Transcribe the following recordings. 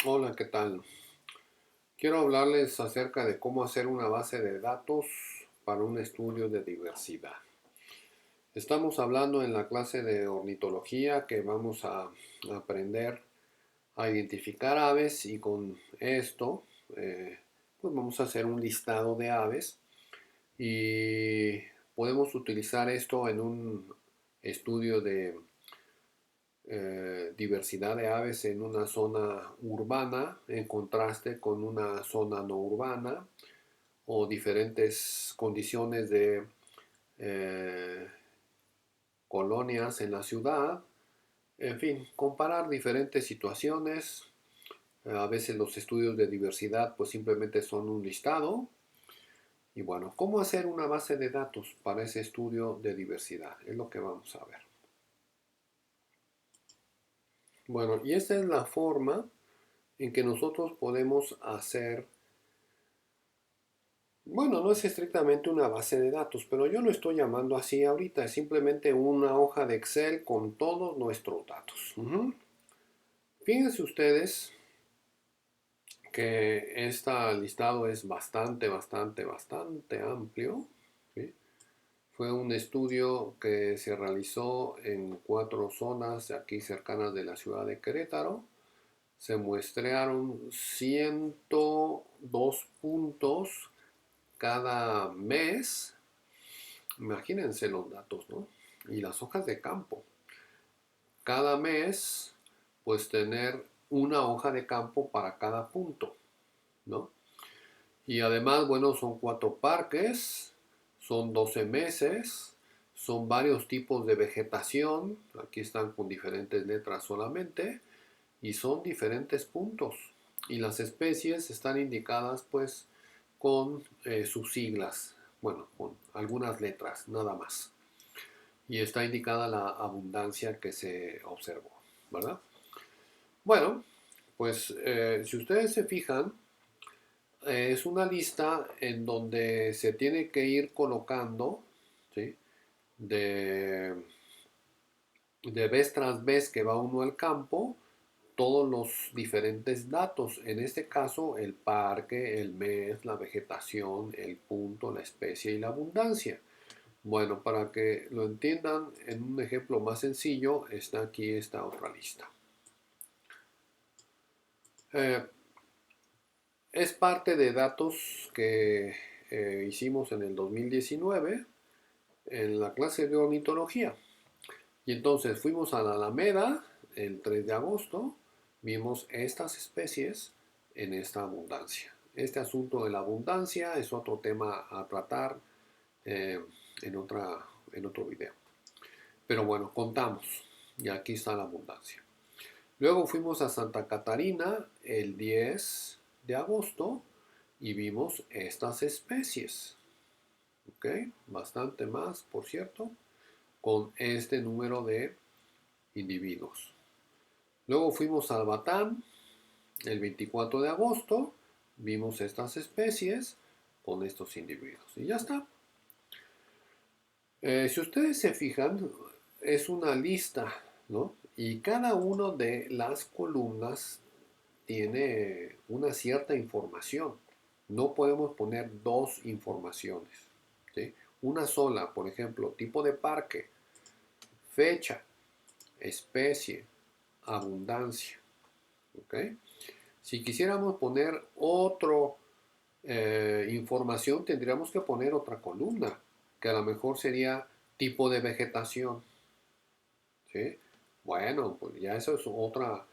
Hola, ¿qué tal? Quiero hablarles acerca de cómo hacer una base de datos para un estudio de diversidad. Estamos hablando en la clase de ornitología que vamos a aprender a identificar aves y con esto pues vamos a hacer un listado de aves y podemos utilizar esto en un estudio de diversidad de aves en una zona urbana en contraste con una zona no urbana o diferentes condiciones de eh, colonias en la ciudad. En fin, comparar diferentes situaciones. A veces los estudios de diversidad pues simplemente son un listado. Y bueno, ¿cómo hacer una base de datos para ese estudio de diversidad? Es lo que vamos a ver. Bueno, y esta es la forma en que nosotros podemos hacer, bueno, no es estrictamente una base de datos, pero yo lo estoy llamando así ahorita, es simplemente una hoja de Excel con todos nuestros datos. Fíjense ustedes que este listado es bastante amplio. ¿Sí? Fue un estudio que se realizó en 4 zonas aquí cercanas de la ciudad de Querétaro. Se muestrearon 102 puntos cada mes. Imagínense los datos, ¿no? Y las hojas de campo. Cada mes, pues tener una hoja de campo para cada punto, ¿no? Y además, bueno, son 4 parques, son 12 meses, son varios tipos de vegetación, aquí están con diferentes letras solamente, y son diferentes puntos. Y las especies están indicadas pues con sus siglas, bueno, con algunas letras, nada más. Y está indicada la abundancia que se observó, ¿verdad? Bueno, pues si ustedes se fijan, es una lista en donde se tiene que ir colocando, ¿sí? de, de vez tras vez que va uno al campo, todos los diferentes datos. En este caso, el parque, el mes, la vegetación, el punto, la especie y la abundancia. Bueno, para que lo entiendan en un ejemplo más sencillo, está aquí esta otra lista. Eh, es parte de datos que hicimos en el 2019 en la clase de ornitología. Y entonces fuimos a la Alameda el 3 de agosto, vimos estas especies en esta abundancia. Este asunto de la abundancia es otro tema a tratar eh, en otro video. Pero bueno, contamos y aquí está la abundancia. Luego fuimos a Santa Catarina el 10 de agosto y vimos estas especies. ¿Ok? Bastante más, por cierto, con este número de individuos. Luego fuimos al Batán el 24 de agosto, vimos estas especies con estos individuos y ya está. Si ustedes se fijan, es una lista, ¿no? Y cada una de las columnas tiene una cierta información. No podemos poner dos informaciones, ¿sí? Una sola, por ejemplo, tipo de parque, fecha, especie, abundancia. ¿Ok? Si quisiéramos poner otra información, tendríamos que poner otra columna, que a lo mejor sería tipo de vegetación. ¿Sí? Bueno, pues ya eso es otra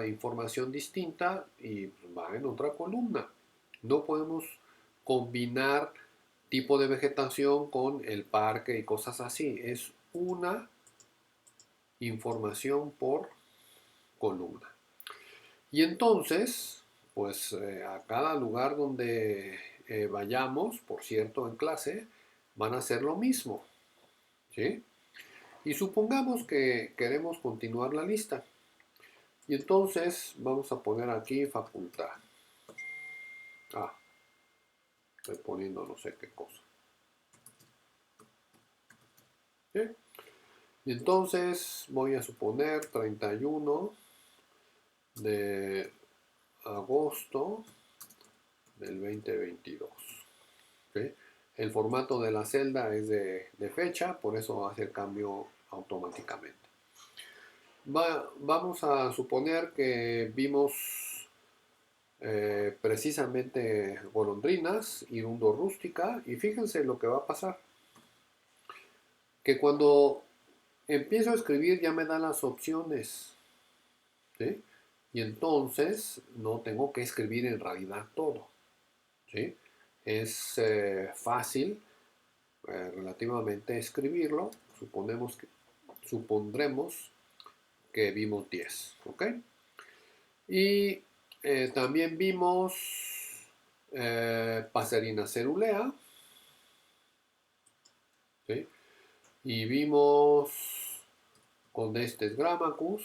información distinta y va en otra columna. No podemos combinar tipo de vegetación con el parque y cosas así. Es una información por columna. Y entonces, pues a cada lugar donde vayamos, por cierto, en clase, van a hacer lo mismo. ¿Sí? Y supongamos que queremos continuar la lista. Y entonces vamos a poner aquí facultad. Ah, estoy poniendo no sé qué cosa. ¿Sí? Y entonces voy a suponer 31 de agosto del 2022. ¿Sí? El formato de la celda es de fecha, por eso hace el cambio automáticamente. Vamos a suponer que vimos precisamente golondrinas, irundo rústica, y fíjense lo que va a pasar. Que cuando empiezo a escribir ya me dan las opciones, ¿sí? Y entonces no tengo que escribir en realidad todo, ¿sí? Es fácil relativamente escribirlo. Supondremos que vimos 10, ¿ok? Y también vimos Passerina cerulea, ¿sí? Y vimos Condestes gramacus,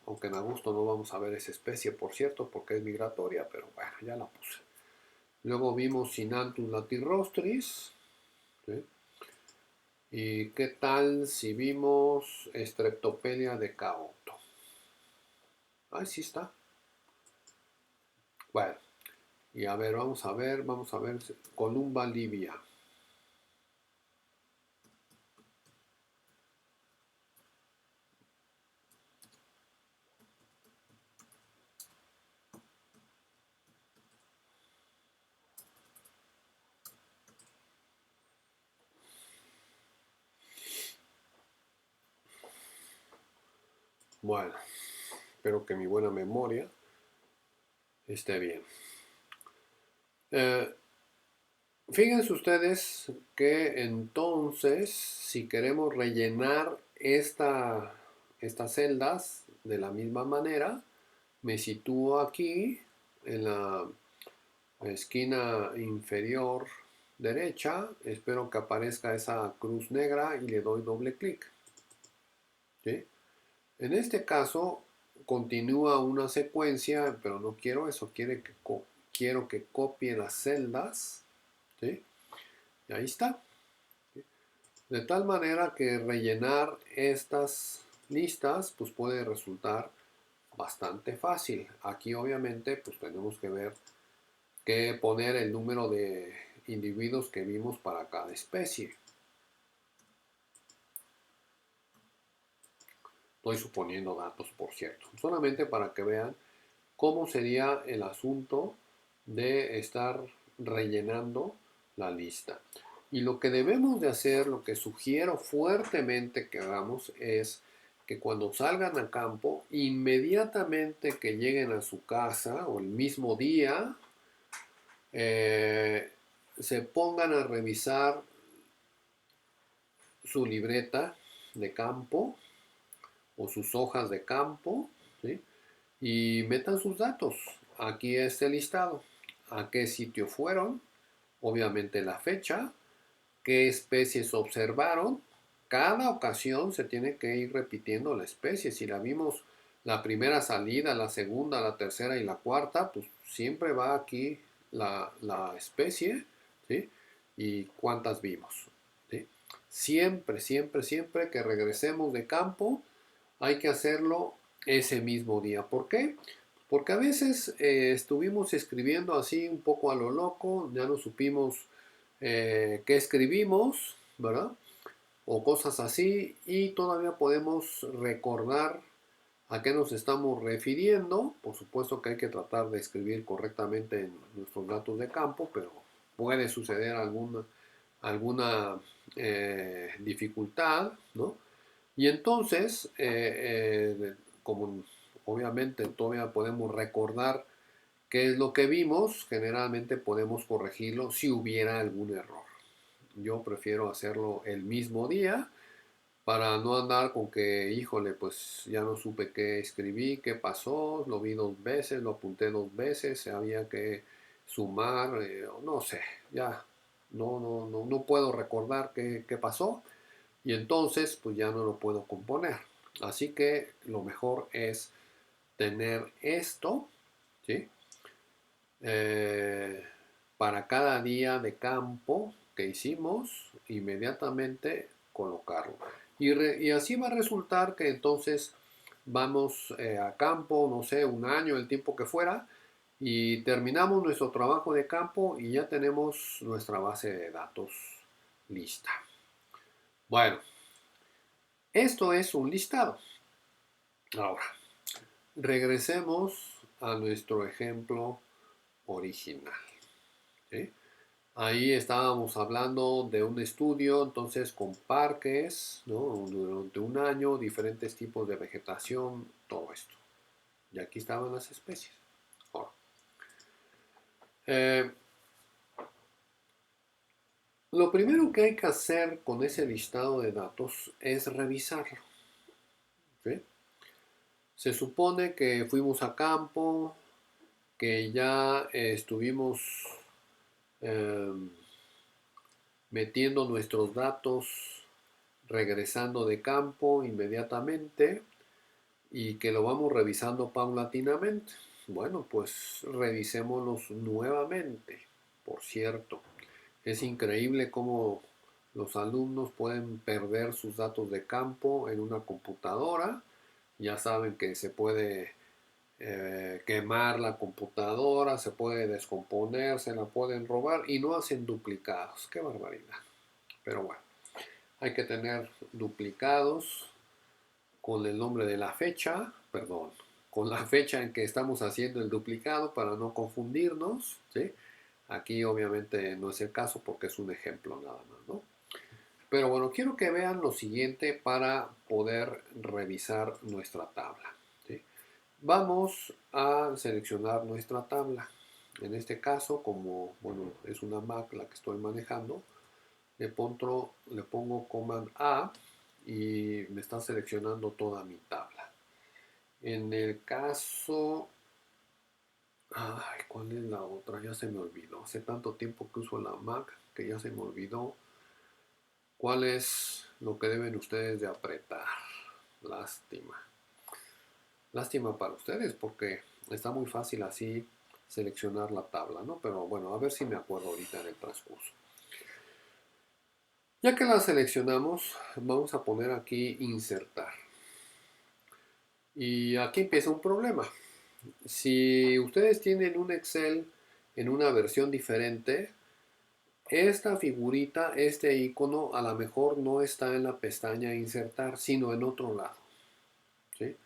aunque en agosto no vamos a ver esa especie, por cierto, porque es migratoria, pero bueno, ya la puse. Luego vimos Sinanthus latirostris, ¿sí? ¿Y qué tal si vimos Streptopedia de Caoto? Ahí sí está. Bueno, y a ver, vamos a ver, Columba livia. Bueno, espero que mi buena memoria esté bien. Eh, Fíjense ustedes que entonces, si queremos rellenar estas celdas de la misma manera, me sitúo aquí en la esquina inferior derecha, espero que aparezca esa cruz negra y le doy doble clic, ¿sí? En este caso continúa una secuencia, pero no quiero eso, quiero que copie las celdas, ¿sí? Y ahí está. De tal manera que rellenar estas listas pues puede resultar bastante fácil. Aquí obviamente pues tenemos que ver que poner el número de individuos que vimos para cada especie. Estoy suponiendo datos, por cierto, solamente para que vean cómo sería el asunto de estar rellenando la lista. Y lo que debemos de hacer, lo que sugiero fuertemente que hagamos es que cuando salgan a campo, inmediatamente que lleguen a su casa o el mismo día, eh, se pongan a revisar su libreta de campo o sus hojas de campo, ¿sí? Y metan sus datos. Aquí está el listado. A qué sitio fueron, obviamente la fecha, qué especies observaron. Cada ocasión se tiene que ir repitiendo la especie. Si la vimos la primera salida, la segunda, la tercera y la cuarta, pues siempre va aquí la especie, ¿sí? Y cuántas vimos, ¿sí? Siempre, siempre, siempre que regresemos de campo, hay que hacerlo ese mismo día. ¿Por qué? Porque a veces estuvimos escribiendo así un poco a lo loco, ya no supimos qué escribimos, ¿verdad? O cosas así, y todavía podemos recordar a qué nos estamos refiriendo. Por supuesto que hay que tratar de escribir correctamente en nuestros datos de campo, pero puede suceder alguna dificultad, ¿no? Y entonces, como obviamente todavía podemos recordar qué es lo que vimos, generalmente podemos corregirlo si hubiera algún error. Yo prefiero hacerlo el mismo día para no andar con que, híjole, pues ya no supe qué escribí, qué pasó, lo vi 2 veces, lo apunté 2 veces, había que sumar, no sé, ya no puedo recordar qué pasó y entonces pues ya no lo puedo componer. Así que lo mejor es tener esto, ¿sí? Eh, para cada día de campo que hicimos, inmediatamente colocarlo. Y así va a resultar que entonces vamos a campo, no sé, un año, el tiempo que fuera, y terminamos nuestro trabajo de campo y ya tenemos nuestra base de datos lista. Bueno, esto es un listado. Ahora, regresemos a nuestro ejemplo original. ¿Sí? Ahí estábamos hablando de un estudio, entonces con parques, ¿no? Durante un año, diferentes tipos de vegetación, todo esto. Y aquí estaban las especies. Ahora, eh, lo primero que hay que hacer con ese listado de datos es revisarlo. ¿Sí? Se supone que fuimos a campo, que ya estuvimos eh, metiendo nuestros datos, regresando de campo inmediatamente y que lo vamos revisando paulatinamente. Bueno, pues revisémoslos nuevamente. Por cierto, es increíble cómo los alumnos pueden perder sus datos de campo en una computadora. Ya saben que se puede quemar la computadora, se puede descomponer, se la pueden robar y no hacen duplicados. ¡Qué barbaridad! Pero bueno, hay que tener duplicados con el nombre de la fecha, perdón, con la fecha en que estamos haciendo el duplicado para no confundirnos, ¿sí? Aquí obviamente no es el caso porque es un ejemplo nada más, ¿no? Pero bueno, quiero que vean lo siguiente para poder revisar nuestra tabla, ¿sí? Vamos a seleccionar nuestra tabla. En este caso, como bueno, es una Mac la que estoy manejando, le pongo Command A y me está seleccionando toda mi tabla. En el caso... Ay, ¿cuál es la otra? Ya se me olvidó. Hace tanto tiempo que uso la Mac que ya se me olvidó. ¿Cuál es lo que deben ustedes de apretar? Lástima. Lástima para ustedes porque está muy fácil así seleccionar la tabla, ¿no? Pero bueno, a ver si me acuerdo ahorita en el transcurso. Ya que la seleccionamos, vamos a poner aquí insertar. Y aquí empieza un problema. Si ustedes tienen un Excel en una versión diferente, esta figurita, este icono, a lo mejor no está en la pestaña insertar, sino en otro lado. ¿Sí?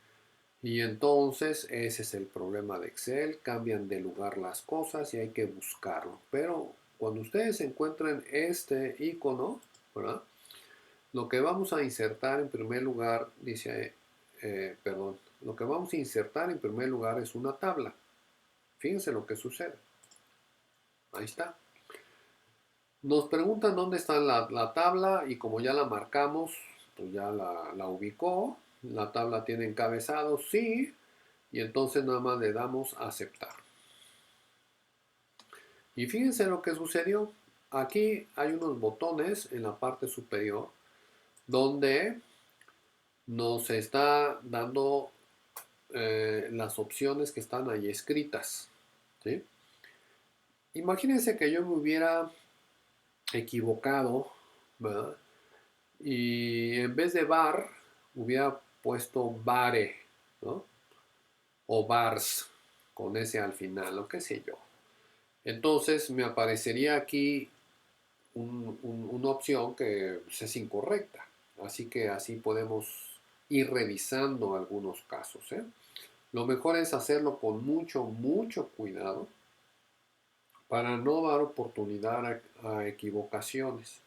Y entonces ese es el problema de Excel, cambian de lugar las cosas y hay que buscarlo. Pero cuando ustedes encuentren este icono, ¿verdad? Lo que vamos a insertar en primer lugar, dice, perdón, lo que vamos a insertar en primer lugar es una tabla. Fíjense lo que sucede. Ahí está. Nos preguntan dónde está la tabla y como ya la marcamos, pues ya la ubicó. La tabla tiene encabezado, sí, y entonces nada más le damos a aceptar. Y fíjense lo que sucedió. Aquí hay unos botones en la parte superior donde nos está dando las opciones que están ahí escritas. ¿Sí? Imagínense que yo me hubiera equivocado, ¿verdad? Y en vez de bar hubiera puesto bare, ¿no? O bars con ese al final, o qué sé yo. Entonces me aparecería aquí una opción que pues, es incorrecta. Así que así podemos ir revisando algunos casos. ¿Eh? Lo mejor es hacerlo con mucho, mucho cuidado para no dar oportunidad a equivocaciones.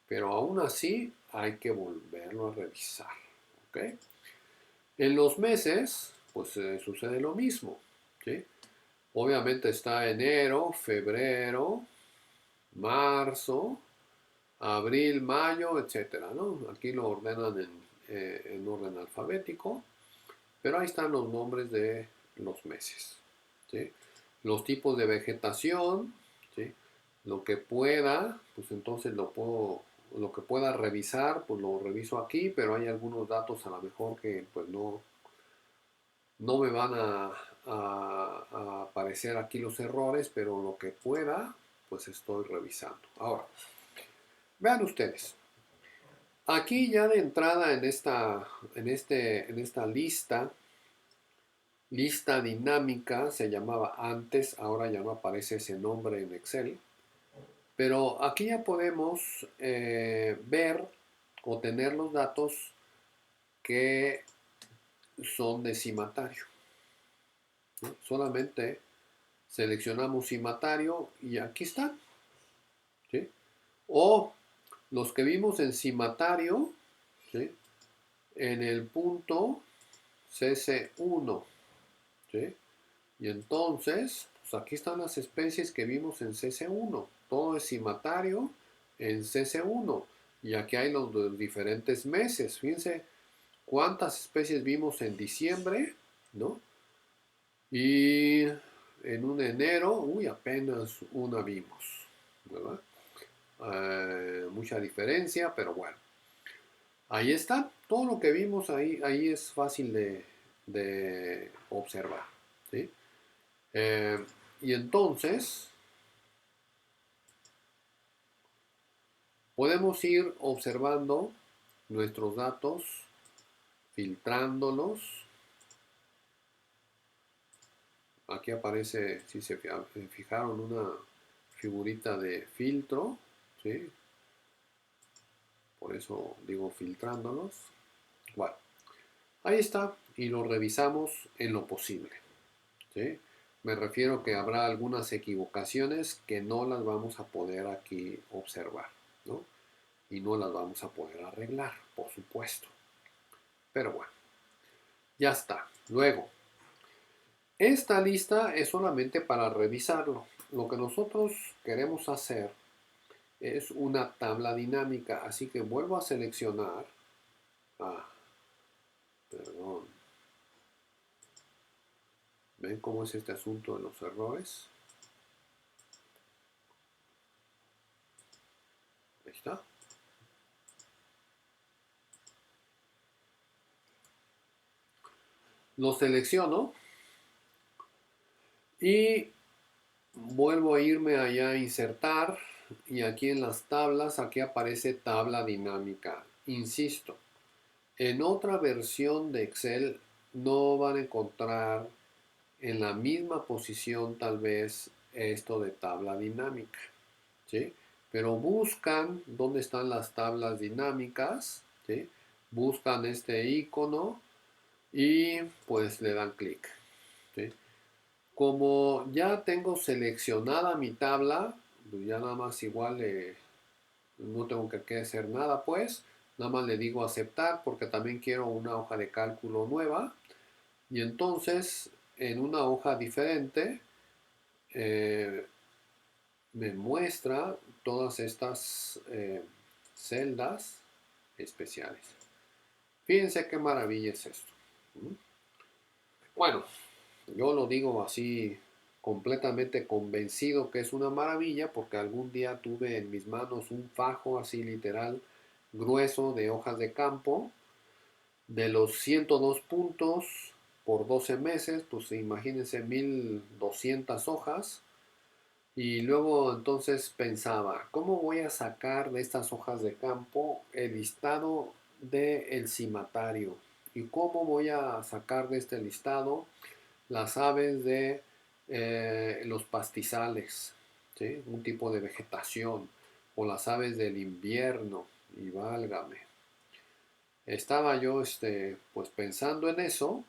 Pero aún así hay que volverlo a revisar. ¿Ok? En los meses, pues sucede lo mismo. ¿Sí? Obviamente está enero, febrero, marzo, abril, mayo, etcétera, ¿no? Aquí lo ordenan en orden alfabético, pero ahí están los nombres de los meses, ¿sí? Los tipos de vegetación, ¿sí? Lo que pueda, pues entonces lo que pueda revisar, pues lo reviso aquí, pero hay algunos datos a lo mejor que pues no me van a aparecer aquí los errores, pero lo que pueda, pues estoy revisando. Ahora, vean ustedes, Aquí ya de entrada en esta lista dinámica se llamaba antes, ahora ya no aparece ese nombre en Excel, pero aquí ya podemos ver o tener los datos que son de cimatario, ¿no? Solamente seleccionamos cimatario y aquí están, ¿sí? O los que vimos en cimatario, ¿sí? En el punto CC1, ¿sí? Y entonces, pues aquí están las especies que vimos en CC1. Todo es cimatario en CC1. Y aquí hay los diferentes meses. Fíjense cuántas especies vimos en diciembre, ¿no? Y en un enero, uy, apenas una vimos, ¿verdad? Mucha diferencia, pero bueno. Ahí está, todo lo que vimos ahí es fácil de observar, ¿sí? Y entonces podemos ir observando nuestros datos, filtrándolos. Aquí aparece, si se fijaron, una figurita de filtro, ¿sí? Por eso digo filtrándolos. Bueno, ahí está y lo revisamos en lo posible, ¿sí? Me refiero que habrá algunas equivocaciones que no las vamos a poder aquí observar, ¿no? Y no las vamos a poder arreglar, por supuesto. Pero bueno, ya está. Luego, esta lista es solamente para revisarlo. Lo que nosotros queremos hacer es una tabla dinámica, así que vuelvo a seleccionar. Ah, perdón. ¿Ven cómo es este asunto de los errores? Ahí está. Lo selecciono y vuelvo a irme allá a insertar y aquí en las tablas, aquí aparece tabla dinámica. Insisto, en otra versión de Excel no van a encontrar en la misma posición tal vez esto de tabla dinámica, ¿sí? Pero buscan dónde están las tablas dinámicas, ¿sí? Buscan este icono y pues le dan clic, ¿sí? Como ya tengo seleccionada mi tabla, pues ya nada más igual no tengo que hacer nada pues, nada más le digo aceptar porque también quiero una hoja de cálculo nueva y entonces en una hoja diferente eh, me muestra todas estas celdas especiales. Fíjense qué maravilla es esto. Bueno, yo lo digo así completamente convencido que es una maravilla porque algún día tuve en mis manos un fajo así literal grueso de hojas de campo de los 102 puntos por 12 meses, pues imagínense 1200 hojas. Y luego entonces pensaba, ¿cómo voy a sacar de estas hojas de campo el listado del cimatario? ¿Y cómo voy a sacar de este listado las aves de los pastizales? ¿Sí? Un tipo de vegetación. O las aves del invierno. Y válgame. Estaba yo pues pensando en eso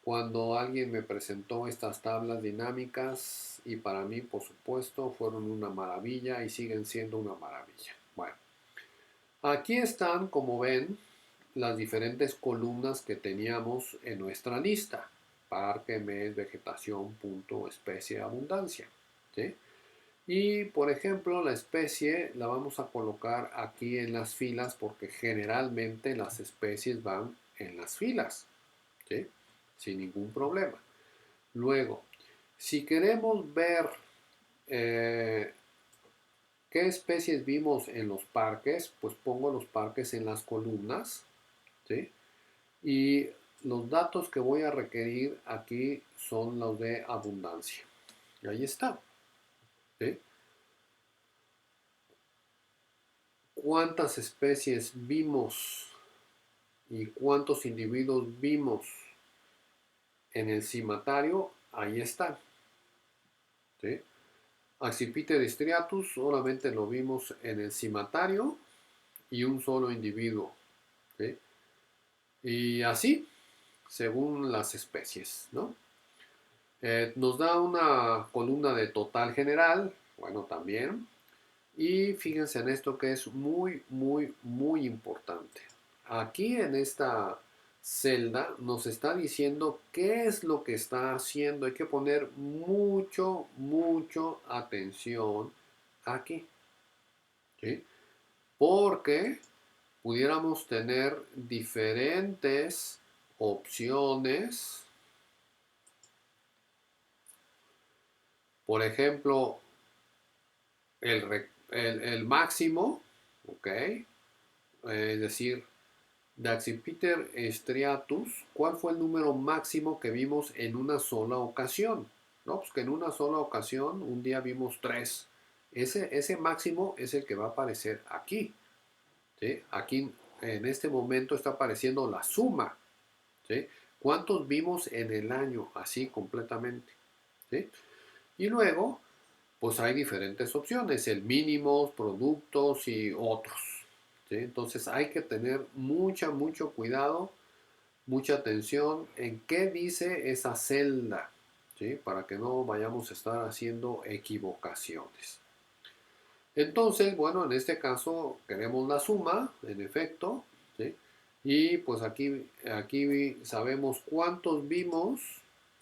cuando alguien me presentó estas tablas dinámicas y para mí, por supuesto, fueron una maravilla y siguen siendo una maravilla. Bueno, aquí están, como ven, las diferentes columnas que teníamos en nuestra lista. Parque, mes, vegetación, punto, especie, abundancia. ¿Sí? Y, por ejemplo, la especie la vamos a colocar aquí en las filas porque generalmente las especies van en las filas. ¿Sí? Sin ningún problema. Luego, si queremos ver eh, qué especies vimos en los parques, pues pongo los parques en las columnas, ¿sí? Y los datos que voy a requerir aquí son los de abundancia. Y ahí está, ¿sí? cuántas especies vimos y cuántos individuos vimos en el cimatario, ahí están. ¿Sí? Accipiter striatus solamente lo vimos en el cimatario y un solo individuo. ¿Sí? Y así, según las especies, ¿no? Nos da una columna de total general, bueno, también. Y fíjense en esto que es muy, muy, muy importante. Aquí en esta celda nos está diciendo qué es lo que está haciendo. Hay que poner mucho atención aquí. ¿Sí? Porque pudiéramos tener diferentes opciones. Por ejemplo, el máximo, ¿ok? Es decir, de Accipiter striatus, ¿cuál fue el número máximo que vimos en una sola ocasión? No, pues que en una sola ocasión, un día vimos 3. Ese máximo es el que va a aparecer aquí. ¿Sí? Aquí en este momento está apareciendo la suma. ¿Sí? ¿Cuántos vimos en el año? Así completamente. ¿Sí? Y luego, pues hay diferentes opciones, el mínimo, productos y otros. ¿Sí? Entonces hay que tener mucho cuidado, mucha atención en qué dice esa celda, ¿sí? Para que no vayamos a estar haciendo equivocaciones. Entonces, bueno, en este caso queremos la suma, en efecto, ¿sí? Y pues aquí sabemos cuántos vimos,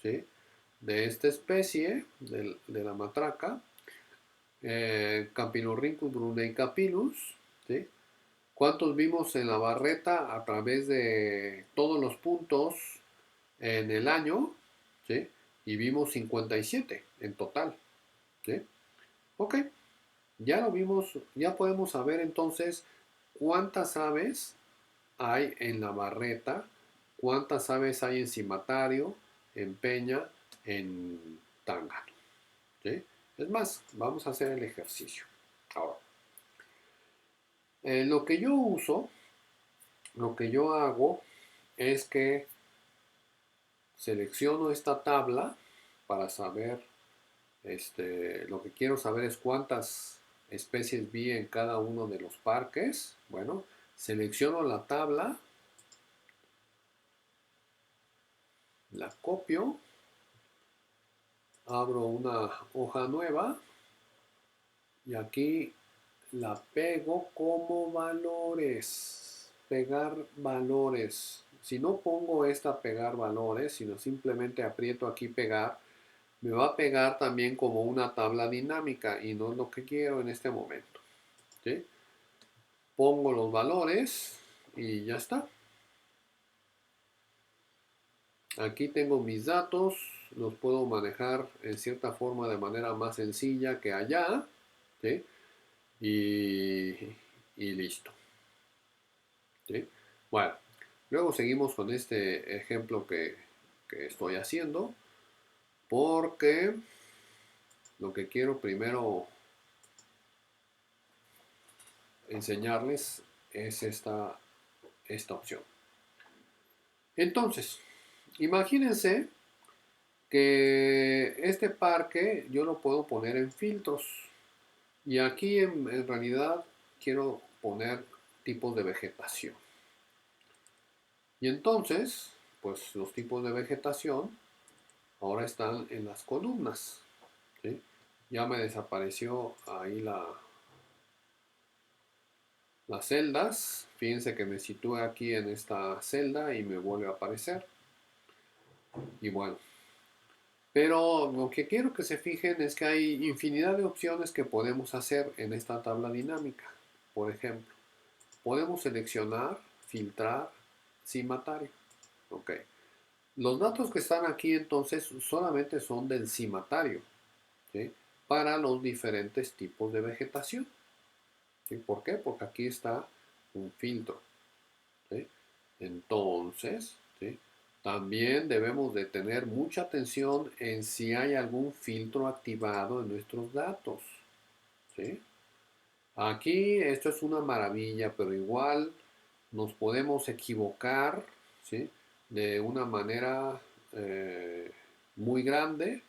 ¿sí? De esta especie, de la matraca, Campylorhynchus bruneicapilus, ¿sí? ¿Cuántos vimos en la barreta a través de todos los puntos en el año? ¿Sí? Y vimos 57 en total. ¿Sí? Ok, ya lo vimos, ya podemos saber entonces cuántas aves hay en la barreta, cuántas aves hay en cimatario, en peña, en tángano. ¿Sí? Es más, vamos a hacer el ejercicio. Ahora, lo que yo uso, lo que yo hago es que selecciono esta tabla para saber, lo que quiero saber es cuántas especies vi en cada uno de los parques. Bueno, selecciono la tabla, la copio, abro una hoja nueva y aquí la pego como valores. Pegar valores. Si no pongo esta pegar valores, sino simplemente aprieto aquí pegar, me va a pegar también como una tabla dinámica y no es lo que quiero en este momento. ¿Sí? Pongo los valores y ya está. Aquí tengo mis datos, los puedo manejar en cierta forma de manera más sencilla que allá. ¿Sí? Y, y listo. ¿Sí? Bueno, luego seguimos con este ejemplo que estoy haciendo porque lo que quiero primero enseñarles es esta opción. Entonces, imagínense que este parque yo lo puedo poner en filtros y aquí en realidad quiero poner tipos de vegetación. Y entonces, pues los tipos de vegetación ahora están en las columnas. ¿Sí? Ya me desapareció ahí las celdas. Fíjense que me sitúe aquí en esta celda y me vuelve a aparecer. Y bueno, pero lo que quiero que se fijen es que hay infinidad de opciones que podemos hacer en esta tabla dinámica. Por ejemplo, podemos seleccionar, filtrar, cimatario. Ok. Los datos que están aquí entonces solamente son del cimatario, ¿sí? Para los diferentes tipos de vegetación. ¿Sí? ¿Por qué? Porque aquí está un filtro. ¿Sí? Entonces, ¿sí? También debemos de tener mucha atención en si hay algún filtro activado en nuestros datos. ¿Sí? Aquí esto es una maravilla, pero igual nos podemos equivocar, ¿sí? De una manera muy grande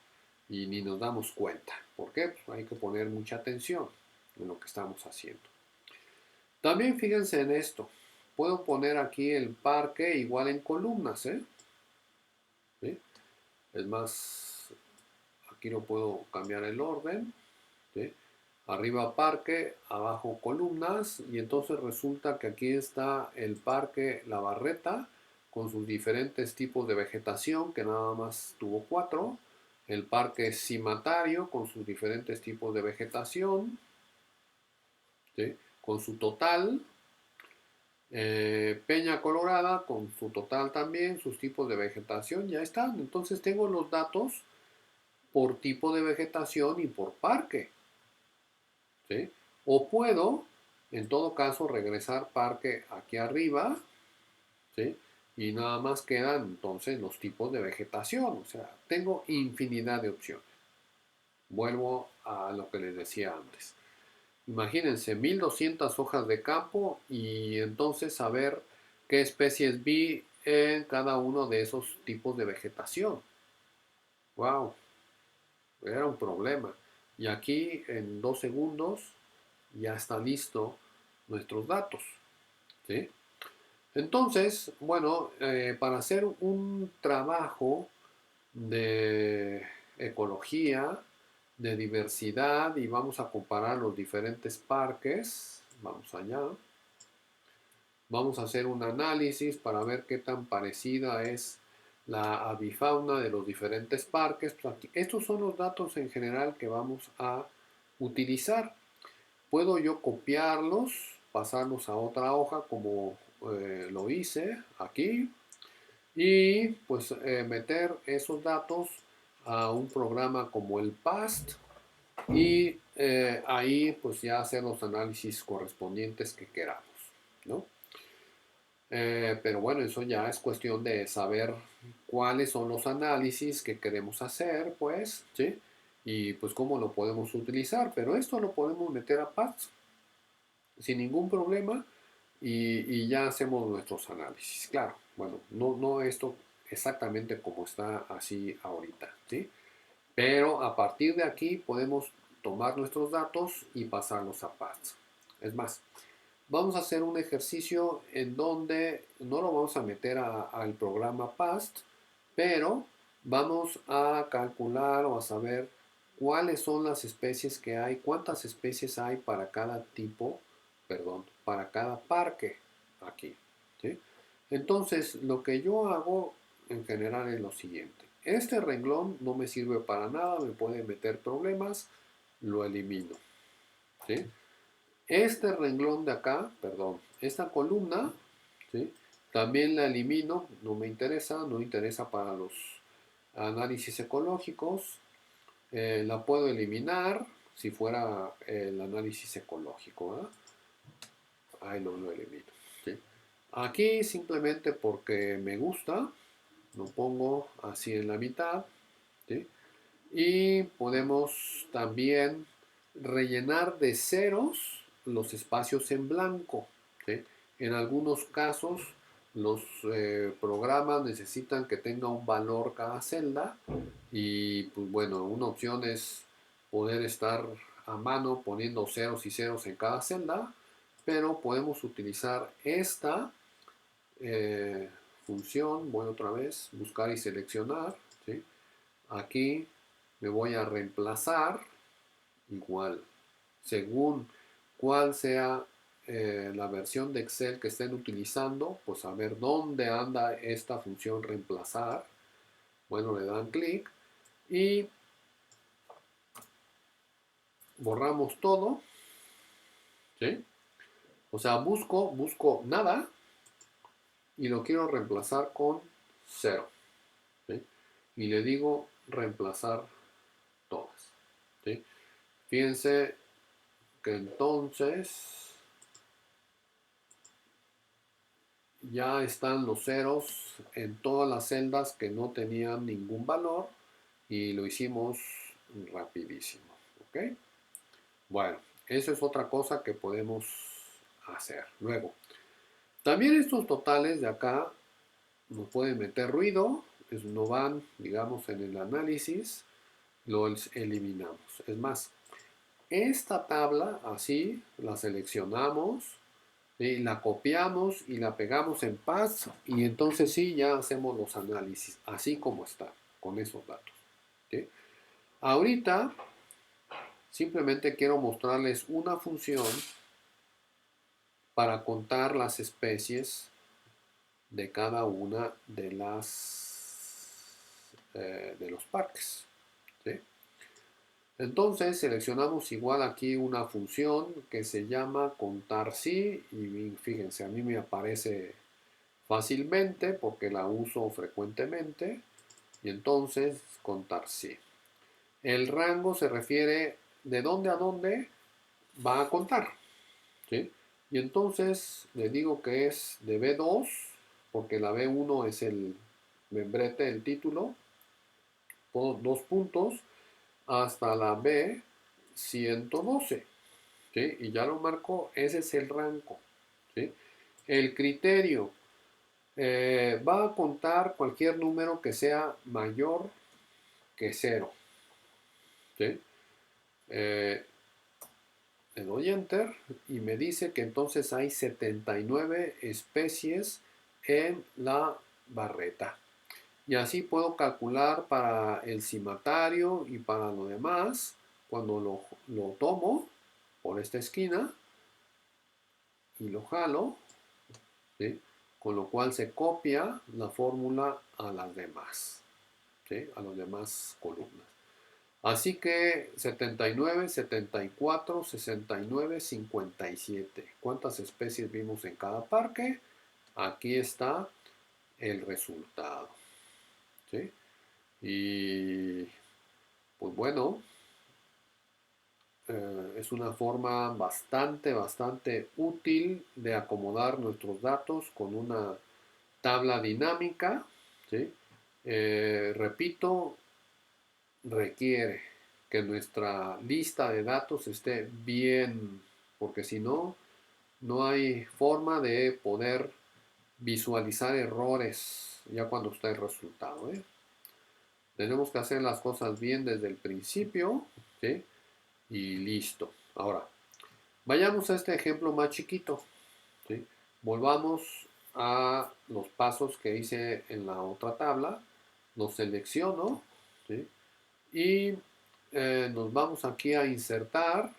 y ni nos damos cuenta. ¿Por qué? Pues hay que poner mucha atención en lo que estamos haciendo. También fíjense en esto. Puedo poner aquí el parque igual en columnas, ¿eh? ¿Sí? Es más, aquí lo puedo cambiar el orden, ¿sí? Arriba parque, abajo columnas, y entonces resulta que aquí está el parque La Barreta con sus diferentes tipos de vegetación, que nada más tuvo 4, el parque Cimatario con sus diferentes tipos de vegetación, ¿sí? Con su total, Peña Colorada con su total también, sus tipos de vegetación, ya están. Entonces tengo los datos por tipo de vegetación y por parque, ¿sí? O puedo, en todo caso, regresar parque aquí arriba, ¿sí? Y nada más quedan entonces los tipos de vegetación. O sea, tengo infinidad de opciones. Vuelvo a lo que les decía antes. Imagínense, 1200 hojas de campo y entonces saber qué especies vi en cada uno de esos tipos de vegetación. ¡Wow! Era un problema. Y aquí en 2 segundos ya está listo nuestros datos, ¿sí? Entonces, bueno, para hacer un trabajo de ecología, de diversidad, y vamos a comparar los diferentes parques, vamos allá, vamos a hacer un análisis para ver qué tan parecida es la avifauna de los diferentes parques. Pues aquí, estos son los datos en general que vamos a utilizar. Puedo yo copiarlos, pasarlos a otra hoja como lo hice aquí y pues meter esos datos a un programa como el PAST y ahí pues ya hacer los análisis correspondientes que queramos, ¿no? Pero bueno, eso ya es cuestión de saber cuáles son los análisis que queremos hacer, pues, ¿sí? Y pues cómo lo podemos utilizar, pero esto lo podemos meter a PAST sin ningún problema y ya hacemos nuestros análisis. Claro, bueno, no esto exactamente como está así ahorita, ¿sí? Pero a partir de aquí podemos tomar nuestros datos y pasarlos a PAST. Es más, vamos a hacer un ejercicio en donde no lo vamos a meter al programa PAST, pero vamos a calcular o a saber cuáles son las especies que hay, cuántas especies hay para cada tipo, perdón, para cada parque aquí, ¿sí? Entonces, lo que yo hago en general es lo siguiente. Este renglón no me sirve para nada, me puede meter problemas, lo elimino, ¿sí? Este renglón de acá, perdón, esta columna, ¿sí? También la elimino, no me interesa, no interesa para los análisis ecológicos. La puedo eliminar si fuera el análisis ecológico, ¿verdad? Ahí lo elimino, ¿sí? Aquí simplemente porque me gusta, lo pongo así en la mitad, ¿sí? Y podemos también rellenar de ceros los espacios en blanco, ¿sí? En algunos casos los programas necesitan que tenga un valor cada celda y pues bueno, una opción es poder estar a mano poniendo ceros y ceros en cada celda, pero podemos utilizar esta eh, función, voy otra vez, buscar y seleccionar, ¿sí? Aquí me voy a reemplazar igual, según cuál sea la versión de Excel que estén utilizando, pues a ver dónde anda esta función reemplazar. Bueno, le dan clic y borramos todo, ¿sí? O sea, busco nada y lo quiero reemplazar con 0, ¿sí? Y le digo reemplazar todas, ¿sí? Fíjense que entonces ya están los ceros en todas las celdas que no tenían ningún valor y lo hicimos rapidísimo, ¿ok? Bueno, Eso es otra cosa que podemos hacer. Luego, también estos totales de acá nos pueden meter ruido, no van, digamos, en el análisis, los eliminamos. Es más, esta tabla así la seleccionamos y la copiamos y la pegamos en Path y entonces sí ya hacemos los análisis así como está con esos datos. ¿Sí? Ahorita simplemente quiero mostrarles una función para contar las especies de cada una de los parques. ¿Sí? Entonces seleccionamos igual aquí una función que se llama contar sí y fíjense, a mí me aparece fácilmente porque la uso frecuentemente y entonces contar sí. El rango se refiere de dónde a dónde va a contar. ¿Sí? Y entonces le digo que es de B2 porque la B1 es el membrete, el título, dos puntos hasta la B112. ¿Sí? Y ya lo marco, ese es el rango. ¿Sí? El criterio va a contar cualquier número que sea mayor que 0. ¿Sí? Le doy enter y me dice que entonces hay 79 especies en la barreta. Y así puedo calcular para el cimatario y para lo demás, cuando lo tomo por esta esquina y lo jalo, ¿sí? Con lo cual se copia la fórmula a las demás, ¿sí? A las demás columnas. Así que 79, 74, 69, 57. ¿Cuántas especies vimos en cada parque? Aquí está el resultado. ¿Sí? Y pues bueno, es una forma bastante útil de acomodar nuestros datos con una tabla dinámica. ¿Sí? Repito, requiere que nuestra lista de datos esté bien, porque si no, no hay forma de poder visualizar errores ya cuando está el resultado. Tenemos que hacer las cosas bien desde el principio, ¿sí? Y listo. Ahora, vayamos a este ejemplo más chiquito, ¿sí? Volvamos a los pasos que hice en la otra tabla. Los selecciono, ¿sí? Y nos vamos aquí a insertar.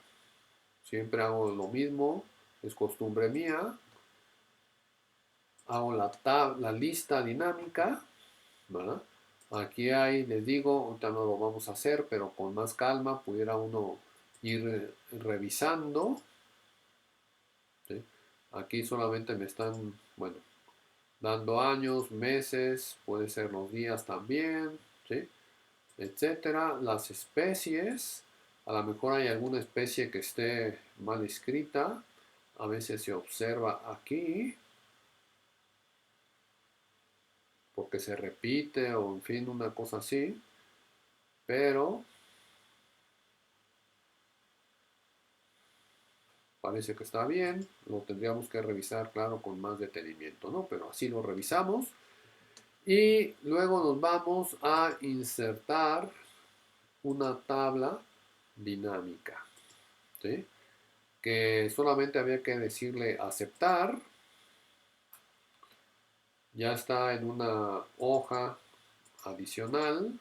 Siempre hago lo mismo, es costumbre mía. Hago la lista dinámica, ¿verdad? Aquí hay, les digo, ahorita no lo vamos a hacer, pero con más calma pudiera uno ir revisando. ¿Sí? Aquí solamente me están, bueno, dando años, meses, puede ser los días también, ¿sí? Etcétera. Las especies, a lo mejor hay alguna especie que esté mal escrita, a veces se observa aquí, porque se repite o en fin, una cosa así, pero parece que está bien, lo tendríamos que revisar, claro, con más detenimiento, ¿no? Pero así lo revisamos y luego nos vamos a insertar una tabla dinámica, ¿sí? Que solamente había que decirle aceptar. Ya está en una hoja adicional.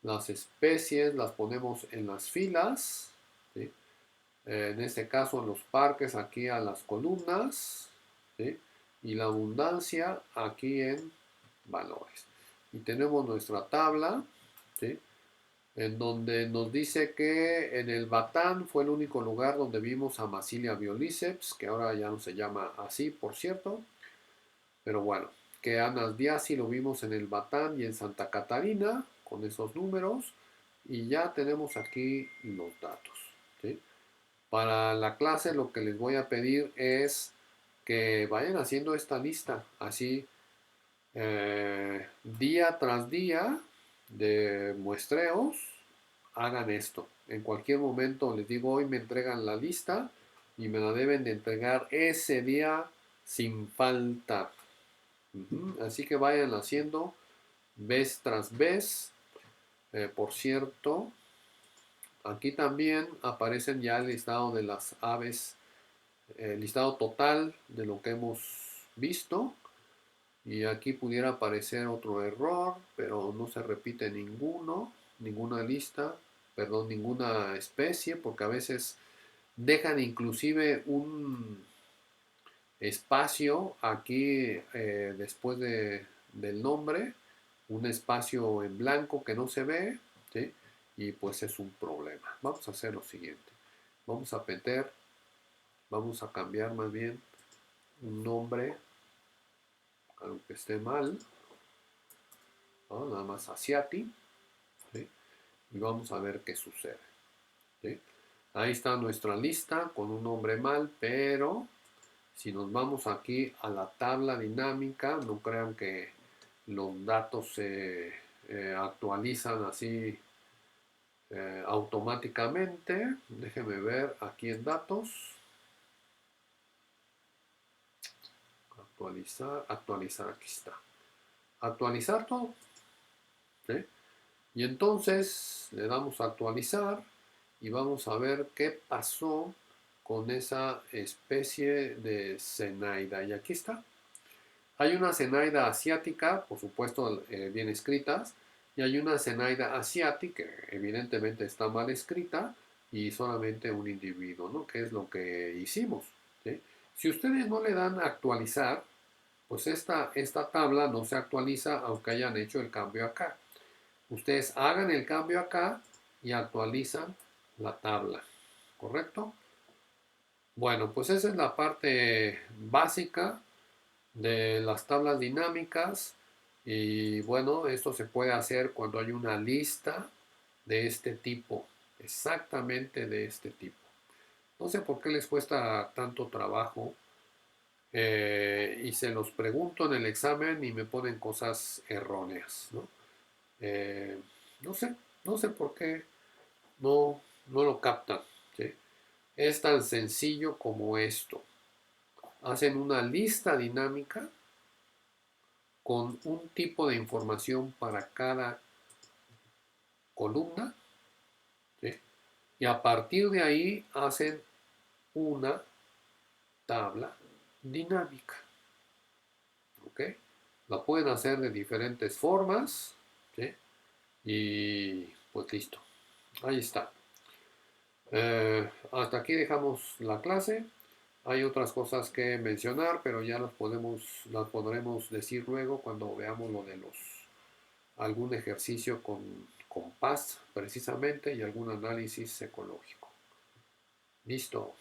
Las especies las ponemos en las filas, ¿sí? En este caso en los parques aquí a las columnas, ¿sí? Y la abundancia aquí en valores. Y tenemos nuestra tabla, ¿sí? En donde nos dice que en el Batán fue el único lugar donde vimos a Massilia violiceps, que ahora ya no se llama así, por cierto, pero bueno, que Anas Diasi lo vimos en el Batán y en Santa Catarina, con esos números, y ya tenemos aquí los datos, ¿sí? Para la clase lo que les voy a pedir es que vayan haciendo esta lista, así día tras día de muestreos, hagan esto. En cualquier momento les digo, hoy me entregan la lista y me la deben de entregar ese día sin falta. Así que vayan haciendo vez tras vez. Por cierto, aquí también aparecen ya el listado de las aves, el listado total de lo que hemos visto. Y aquí pudiera aparecer otro error, pero no se repite ninguna lista, perdón, ninguna especie, porque a veces dejan inclusive un espacio aquí después del nombre, un espacio en blanco que no se ve, ¿sí? Y pues es un problema. Vamos a hacer lo siguiente. Vamos a meter, vamos a cambiar más bien un nombre, aunque esté mal, ¿no? Nada más Asiati, ¿sí? Y vamos a ver qué sucede, ¿sí? Ahí está nuestra lista con un nombre mal, pero si nos vamos aquí a la tabla dinámica, no crean que los datos se actualizan así automáticamente. Déjenme ver aquí en datos. Actualizar, aquí está. Actualizar todo, ¿sí? Y entonces le damos a actualizar y vamos a ver qué pasó con esa especie de Zenaida. Y aquí está. Hay una Zenaida asiática, por supuesto bien escritas, y hay una Zenaida asiática, que evidentemente está mal escrita, y solamente un individuo, ¿no? Que es lo que hicimos, ¿sí? Si ustedes no le dan a actualizar, pues esta tabla no se actualiza aunque hayan hecho el cambio acá. Ustedes hagan el cambio acá y actualizan la tabla, ¿correcto? Bueno, pues esa es la parte básica de las tablas dinámicas y bueno, esto se puede hacer cuando hay una lista de este tipo, exactamente de este tipo. No sé por qué les cuesta tanto trabajo y se los pregunto en el examen y me ponen cosas erróneas, ¿no? Eh, no sé, no sé por qué no lo captan, ¿sí? Es tan sencillo como esto. Hacen una lista dinámica con un tipo de información para cada columna, ¿sí? Y a partir de ahí hacen una tabla dinámica, ¿ok? La pueden hacer de diferentes formas, ¿sí? Y pues listo, ahí está. Hasta aquí dejamos la clase. Hay otras cosas que mencionar, pero ya las podremos decir luego cuando veamos lo de algún ejercicio con compás precisamente y algún análisis ecológico. Listo.